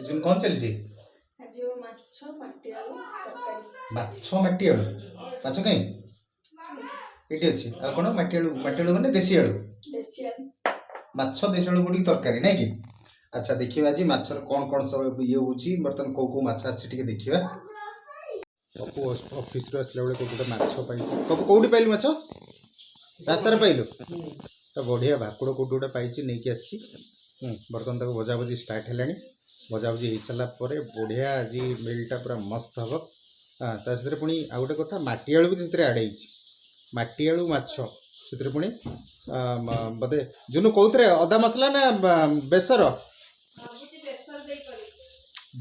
जुन कौन चली जी आज माछ माटी आलू तरकारी माछ माटी आलू माछ कहीं एटी अछि आ कोन माटी आलू माने देसी आलू माछ देसी आलू गुडी तरकारी नै कि अच्छा देखिबा जी माछर कौन सब ये होची बर्तन को माछ आछि टिके देखिबा पप्पू ऑफिस रो असला बेले कोटा माछ पाई पप्पू कोडी पाइलु माछ रास्ता रे पाइलु तो बढ़िया भाकुड़ कोडोटा पाई नहीं कि आसी बर्तन तक भजा भजी स्टार्ट है भजा भजी हो सारा बढ़िया आज मिलटा पूरा मस्त हम ता सहित पुणी आ गोटे कथा माटी आलू भी से आड़ माटी आलू माछ से पुणी बोधे जुनू कौन अदा मसला ना बेसर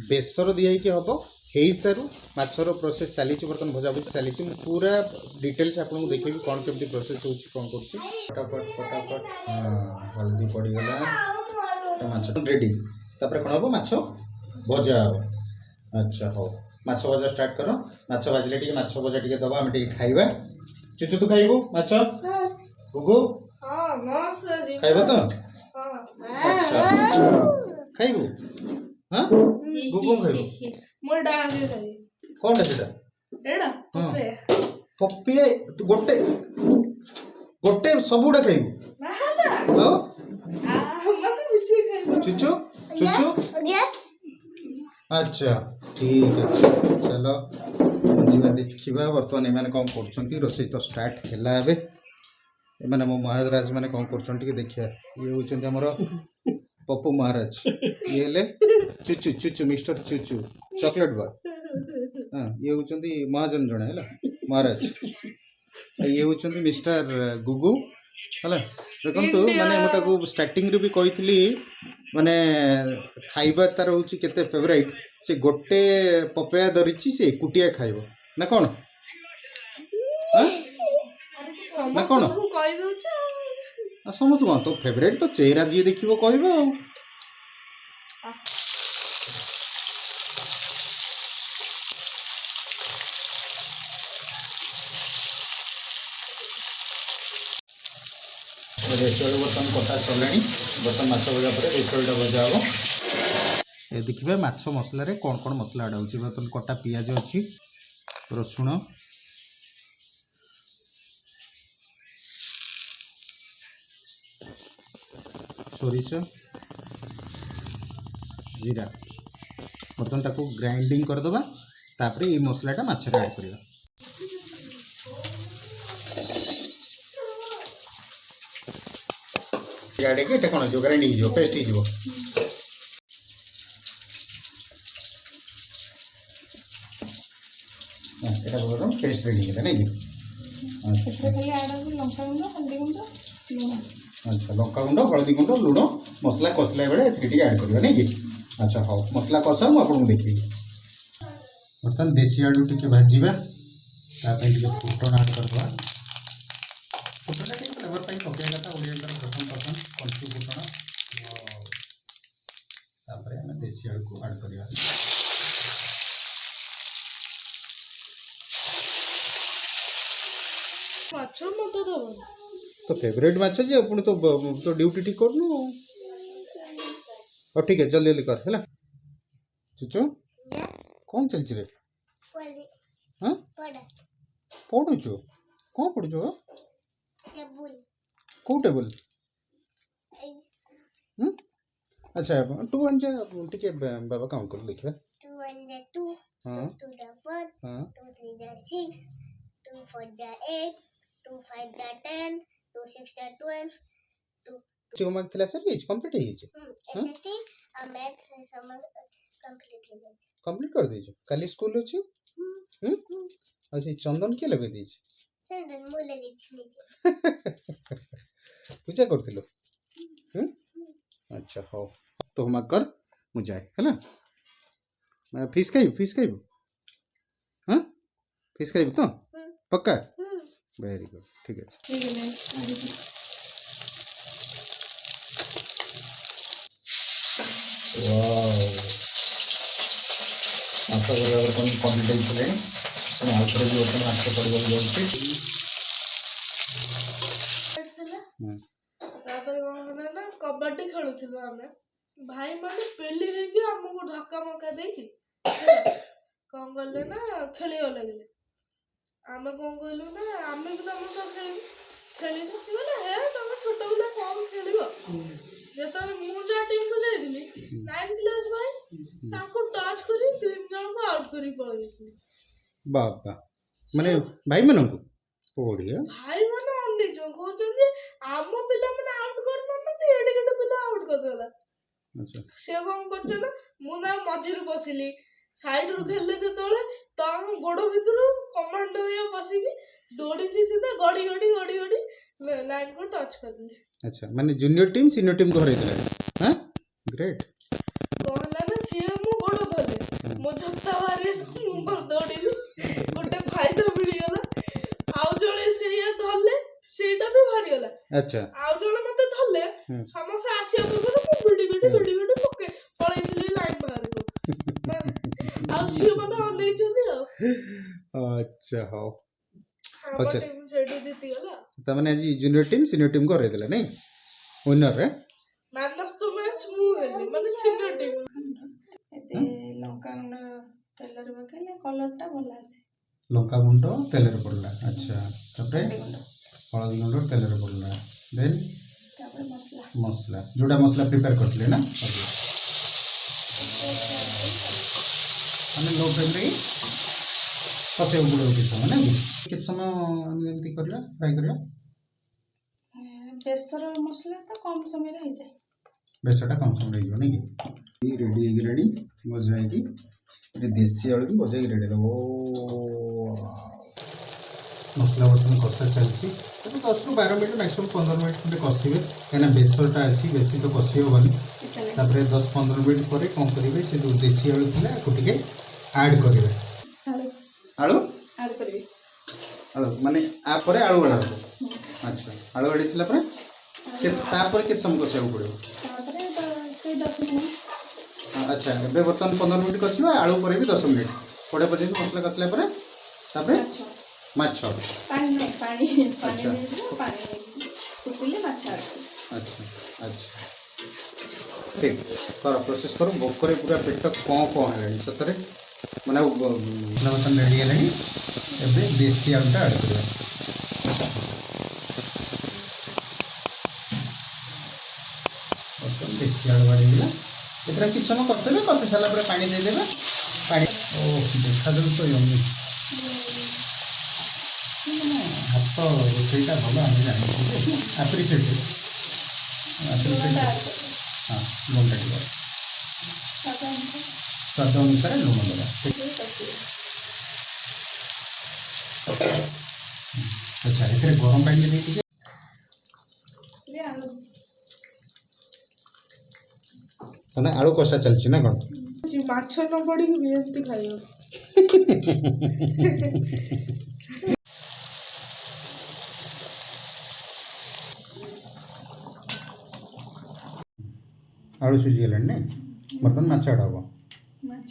बेसर दिखाई हम हो सारू माछर प्रोसेस चली बर्तन भजा भजी चली पूरा डिटेल्स आपको देखेबी कौन केमती प्रोसेस हो कौन कर फटाफट फटाफट हल्दी पड़गला माछ रेडी तापर कौन हम माछ भजा हम अच्छा हो माछ भजा स्टार्ट कर माछ भाजिले टिके माछ भजा टिके दबा हम टिके खाइबा चुचु तू खाइबू माछ गुगु खाइबा तो अच्छा खाइबू हां गुगु खाइबू मोर डाल दे रे कोन सेटा एडा पप्पे पप्पे तू गोटे गोटे सबुडा खाइबू ना ता तो मत मिसे खाइबू चुचु चुचु अच्छा ठीक है चलो जीवा देखिबा बर्तमान एमाने कौन करछंती रोसई तो स्टार्ट हैला एबे एमाने मो महाराज माने कौन करछंती के देखिया ये होचंती हमर पप्पू महाराज ये ले चुचु चुचु मिस्टर चुचु चॉकलेट बॉय हां ये होचंती महाजन जणे हैला महाराज ये होचंती मिस्टर गुगु हैला देखंतु माने मता को स्टार्टिंग रे भी कहितली माने खाइबा तार होची केते फेवरेट से गोटे पपया धरिची से कुटिया खाइबो ना कोन ना कोन कहि दउछ समझ को तो फेवरेट तो चेहरा जी देखिबो कहबो बर्तन कटा चलानी बर्तन माछ भजा पर रेचलटा भजा हम ये देखिए माछ मसला रे कौन कौन मसला आड़ा होची बर्तन कटा पियाज अच्छी रसुण सोरिष जीरा बर्तन ताको ग्राइंडिंग कर दबा तापर ये मसलाटा माछ रे ऐड करबा गाड़ी के एटा कोन जो ग्राइंडिंग जो पेस्ट ही जो এটা বললাম পেস্ট রেডি এটা নাকি এটা খালি আড়া লঙ্কা গুঁড়ো হলদি গুঁড়ো লুণ আচ্ছা লঙ্কা গুঁড়ো হলদি গুঁড়ো লুণ মশলা কষলা বেলে এটি টিকে আড করিবা নাকি আচ্ছা হও মশলা কষা মু আপনাকে দেখি বর্তমান দেশি আলু টিকে ভাজিবা তারপরে টিকে ফুটন আড করবা ফুটনটা টিকে ফ্লেভর পাই পকাইয়া কথা ওড়িয়ার পছন্দ পছন্দ কঞ্চু ফুটন তারপরে আমি দেশি আলু को আড করিবা মাছ মত দব तो फेवरेट माछ जे अपन तो ड्यूटी ठीक करनु और ठीक है जल्दी जल्दी कर हैला चुचु कौन चल रे हां पढ़ु छु कौन पढ़ु छु टेबल को टेबल अच्छा 2 1 जा ठीक है बाबा काउंट कर देखिए 2 1 जा 2 हां 2 जा 4 हां 2 3 जा 6 2 4 जा 8 2 5 जा 10 2 6 जा 12 2 जो मार्क क्लास है कंप्लीट है ये एसएसटी मैथ सम कंप्लीट हो जाए कंप्लीट कर दीजिए काली स्कूल अछि अच्छा चंदन के लगे दीजिए चंदन मु लगे छी पूजा करथिलो अच्छा हो तो हम कर मु जाए हैला मैं फिश खाइब हां फिश खाइब तो पक्का वेरी गुड ठीक है वाओ माछ बराबर कोन कंप्लीट होइले तो आउटर जो अपन माछ पड़गल जाउछि तापर कोन ना कबड्डी खेलुथिलु हमें ଭାଇ ମାନେ ପେଲି ଦେଇକି ଆମକୁ ଧକ୍କା ମକା ଦେଇକି କଣ କଲେ ନା ଖେଳିବାକୁ ଲାଗିଲେ। ଆମେ କଣ କହିଲୁ ନା ଆମେ ବି ତମ ସହ ଖେଳିବୁ ସେ କହିଲେ ହେ ତମେ ଛୋଟ ପିଲା କଣ ଖେଳିବ। ଯେତେବେଳେ ମୁଁ ଯାହା ଟିମକୁ ଯାଇଥିଲି 9th କ୍ଲାସ ଭାଇ ତାଙ୍କୁ ଟଚ୍ କରି 3 ଜଣଙ୍କୁ ଆଉଟ୍ କରି ପଳେଇ ଯାଇଥିଲି। ବାବା ମାନେ ଭାଇମାନଙ୍କୁ ବଢିଆ। ଭାଇ ମାନେ ଅନେଇଛ କହୁଛନ୍ତି ଆମ ପିଲାମାନେ ଆଉଟ୍ କରିନାହାନ୍ତି ଏଡେ ଗୋଟେ ପିଲା ଆଉଟ୍ କରିଦେଲା। ଆଚ୍ଛା ସେ କଣ କରୁଛ ନା ମୁଁ ନା ମଝିରୁ ବସିଲି ସାଇଡରୁ ଖେଳିଲେ ଯେତେବେଳେ ତାଙ୍କ ଗୋଡ ଭିତରୁ କମାଣ୍ଡ ଇଏ ପଶିକି ଦୌଡ଼ିଛି ସିଧା ଗଡି ଲାଇନକୁ ଟଚ୍ କରିଦେଲି। ଆଚ୍ଛା ମାନେ ଜୁନିୟର ଟିମ୍ ସିନିୟର ଟିମ୍ ହରେଇଥିଲା। ହାଁ ଗ୍ରେଟ୍। କଣ ହେଲା ନା ସିଏ ମୋ ଗୋଡ ଧରିଲେ ମୋ ଜୋତା ବାହାରିଲା ମୁଁ ମୋର ଦୌଡ଼ିଲି ଗୋଟେ ଫାଇଦା ମିଳିଗଲା। ଆଉ ଜଣେ ସେଇଆ ଧରିଲେ ସେଇଟା ବି ବାହାରିଗଲା। ଆଚ୍ଛା ଆଉ ଜଣେ ମତେ ଧରିଲେ ସମସ୍ତେ ଆସିବା ପୂର୍ବରୁ ମୁଁ ଭିଡି ପକେଇ ପଳେଇଥିଲି ଲାଇନ ବାହାରକୁ। ଆଉ ସିଏ ମତେ ଅନେଇଛନ୍ତି ଆଉ। ଆଚ୍ଛା ହଉ। ଆମ ଆଚ୍ଛା ଟିମ୍ ସେଇଠୁ ଜିତିଗଲା। ତାମାନେ ଆଜି ଜୁନିୟର ଟିମ୍ ସିନିୟର ଟିମ୍ କୁ ହରେଇଥିଲା ନାଇଁ ୱିନର ରେ। ମ୍ୟାନ୍ ଅଫ୍ ଦ ମ୍ୟାଚ୍ ମୁଁ ହେଲି ମାନେ ସିନିୟର ଟିମ୍। ଏବେ ଲଙ୍କା ଗୁଣ୍ଡ ତେଲରେ ପକେଇଲେ କଲରଟା ଭଲ ଆସେ। ଲଙ୍କା ଗୁଣ୍ଡ ତେଲରେ ପଡିଲା। ଆଚ୍ଛା ତାପରେ ହଳଦୀ ଗୁଣ୍ଡ ତେଲରେ ପଡିଲା। ଦେନ୍ ତାପରେ ମସଲା ମସଲା ଯୋଉଟା ମସଲା ପ୍ରିପେୟାର କରିଥିଲେ ନା ମାନେ लो फ्लेम रे ପକେଇବାକୁ ପଡ଼ିବ କିଛି ସମୟ ନାଇଁ କିଛି ସମୟ ଏମିତି କରିବା ଫ୍ରାଏ କରିବା। ବେସର ମସଲା ତ କମ ସମୟରେ ହେଇଯାଏ। ବେସରଟା କମ ସମୟ ହେଇଯିବ ନାଇଁ କି ରେଡି ହେଇଗଲାଣି ଭଜା ହେଇକି ଏଠି ଦେଶୀ ଆଳୁ ବି ଭଜା ହେଇକି ରେଡି ହେଲା। ଓ ମସଲା ବର୍ତ୍ତମାନ କଷା ଚାଲିଛି ତାକୁ 10ରୁ 12 ମିନିଟ୍ ମ୍ୟାକ୍ସିମମ୍ 15 ମିନିଟ୍ ଖଣ୍ଡେ କଷିବେ କାହିଁକିନା ବେସରଟା ଅଛି ବେଶୀ ତ କଷି ହେବନି। ତାପରେ 10-15 ମିନିଟ୍ ପରେ କ'ଣ କରିବେ ସେ ଯେଉଁ ଦେଶୀ ଆଳୁ ଥିଲା ଆକୁ ଟିକେ ଆଡ଼୍ କରିବେ। ଆଳୁ କରିବେ ଆଳୁ ମାନେ ଆ ପରେ ଆଳୁ ଆଡ଼ ହେବ। ଆଚ୍ଛା ଆଳୁ ଆଡ଼ି ସାରିଲା ପରେ ତାପରେ କେତେ ସମୟ କଷିବାକୁ ପଡ଼ିବ? ତାପରେ ସେଇ 10 ମିନିଟ୍। ଆଚ୍ଛା ଏବେ ବର୍ତ୍ତମାନ 15 ମିନିଟ୍ କଷିବା ଆଳୁ ପରେ ବି 10 ମିନିଟ୍ କୋଡ଼ିଏ ପର୍ଯ୍ୟନ୍ତ ମସଲା କଷିଲା ପରେ ତାପରେ ମାଛ ପାଣି ଆଚ୍ଛା ପାଣି ଫୁଟିଲେ ମାଛ ଆସେ। ଆଚ୍ଛା ଆଚ୍ଛା ଠିକ୍ କର ପ୍ରୋସେସ୍ କର ଭୋକରେ ପୁରା ପେଟ କଣ ହେଲାଣି ସତରେ ମାନେ ବର୍ତ୍ତମାନ ରେଡ଼ି ହେଲାଣି। ଏବେ ଦେଶୀ ଆଳୁଟା ଆଡ଼୍ କରିବା। ବର୍ତ୍ତମାନ ଦେଶୀ ଆଳୁ ଆଡ଼ିଦେଲା ଏଥିରେ କିଛି ସମୟ କଷିଦେବେ କଷି ସାରିଲା ପରେ ପାଣି ଦେଇଦେବେ। ପାଣି ଓ ଦେଖାଯାଉଛି ତ ୟମ୍ମି ହାତ ରୋଷେଇଟା ଭଲ ଆମେ ଜାଣିଛୁ ଆପ୍ରିସିଏଟ୍ ହଁ ଲୁଣଟା ଟିକେ ସ୍ୱାଦ ଅନୁସାରେ ଲୁଣ ଦେବା। ଆଚ୍ଛା ଏଥିରେ ଗରମ ପାଣି ଦେଇ ଟିକେ ମାନେ ଆଳୁ କଷା ଚାଲିଛି ନା କ'ଣ? ମାଛ ନ ପଡ଼ିକି ବି ଏମିତି ଖାଇବ। ଆଳୁ ସିଝିଗଲାଣି ନାଇଁ ବର୍ତ୍ତମାନ ମାଛ ଆଡ଼ ହେବ। ମାଛ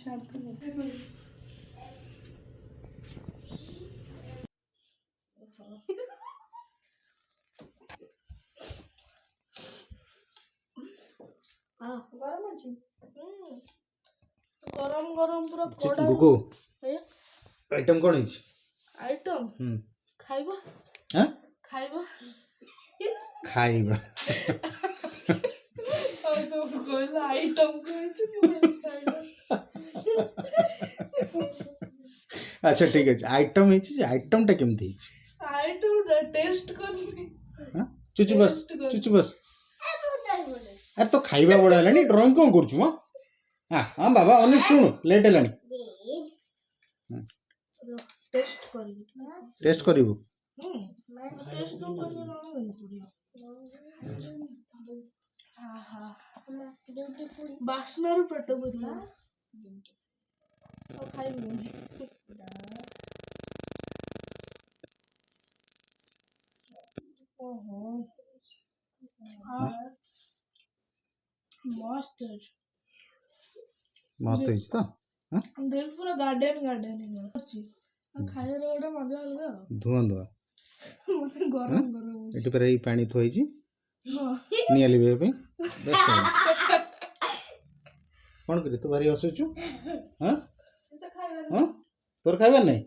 ଗରମ ଅଛି ଗରମ ପୁରା କଡ଼ା। ଗୁଗୁ ଆଇଟମ୍ କ'ଣ ହେଇଛି? ଆଇଟମ୍ ଖାଇବା ଖାଇବା କହିଲା ଆଇଟମ୍ କହିଛି ଆଚ୍ଛା ଠିକ୍ ଅଛି ଆଇଟମ୍ ହେଇଛି ଯେ ଆଇଟମ୍ଟା କେମିତି ହେଇଛି? ଆଇଟମ୍ ଟେଷ୍ଟ କରିନି। ଚୁଚୁ ବସ୍ ଆରେ ତ ଖାଇବା ବଡ଼ ହେଲାଣି ଡ୍ରଇଂ କ'ଣ କରୁଛୁ ମ? ହଁ ବାବା ଅନେକ ଶୁଣୁ ଲେଟ୍ ହେଲାଣି। ଟେଷ୍ଟ କରିବୁ ବାସ୍ନାରୁ ପେଟ ପୁରିଲା ଖାଇବୁ। ଓହୋ ମସ୍ତ ହେଇଛି ତ ଦେହ ପୁରା ଗାର୍ଡେନ ଖାଇବାର ଗୋଟେ ମଜା ଅଲଗା ଆଉ। ଧୂଆଁ ଗରମ ଏଠି ପରେ ଏଇ ପାଣି ଥୁଆ ହେଇଛି ନିଆଁ ଲିଭେଇବା ପାଇଁ कौन करी तू भारी हसुचु हाँ ସେ ତ ଖାଇବେନି। हाँ तोर खाइबार नहीं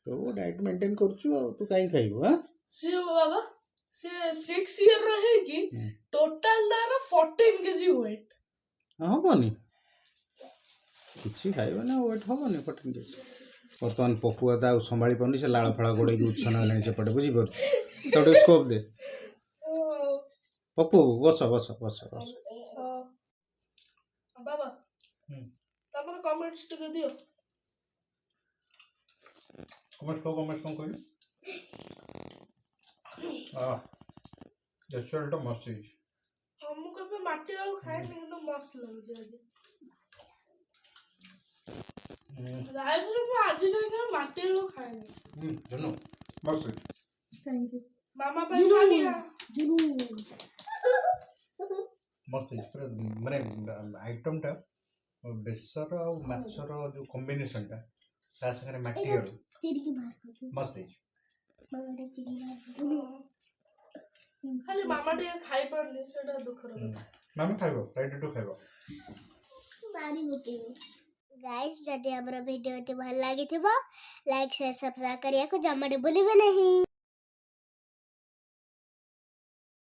तो डाइट मेंटेन करछु तू काई खाइबो हाँ ସିଏ ବାବା ସିଏ 6 ଇୟର ର ହେଇକି ହୁଁ। ଟୋଟାଲ ତାର 14 କେଜି ୱେଟ୍। ହବନି କିଛି ଖାଇବ ନା ୱେଟ୍ ହବନି 14 କେଜି ବର୍ତ୍ତମାନ ପପୁଆ ତ ଆଉ ସମ୍ଭାଳି ପାରୁନି ସେ ଲାଳ ଫାଳ ଗୋଡ଼େଇକି ଉଚ୍ଛନ ହେଲାଣି ସେପଟେ ବୁଝିପାରୁଛୁ ତ ଟିକେ ସ୍କୋପ୍ ଦେ ପପୁ ବସ ବସ ବସ ବସ ବାବା ହୁଁ। ତମର କମେଣ୍ଟସ୍ ଟିକେ ଦିଅ। କମେଣ୍ଟ କ'ଣ କହିଲୁ ରେଷ୍ଟୁରାଣ୍ଟ ମସ୍ତ ହେଇଛି ମୁଁ କେବେ ମାଟି ଆଳୁ ଖାଏନି କିନ୍ତୁ ମସ୍ତ ଲାଗୁଛି ଆଜି। ଲାଇଫରେ ମୁଁ ଆଜି ଯାଏଁ କେବେ ମାଟି ଆଳୁ ଖାଏନି। ଜୁନୁ ମସ୍ତ ହେଇଛି ଥ୍ୟାଙ୍କ ୟୁ ମାମା ପାଇଁ ଖାଇଆ ମସ୍ତ ହେଇଛି ପୁରା ମାନେ ଆଇଟମଟା ବେସର ଆଉ ମାଛର ଯୋଉ କମ୍ବିନେସନଟା ତା ସାଙ୍ଗରେ ମାଟି ଆଳୁ ମସ୍ତ ହେଇଛି ଖାଲି ମାମା ଟିକେ ଖାଇପାରୁନି ସେଇଟା ଦୁଃଖର କଥା। ମାମା ଖାଇବ ଫ୍ରାଇଡେ ଟୁ ଖାଇବ गाइस जदि हमर वीडियो भल लागिथिबो लाइक शेयर सब्सक्राइब करिया को जमाटे भूलिबे नहीं।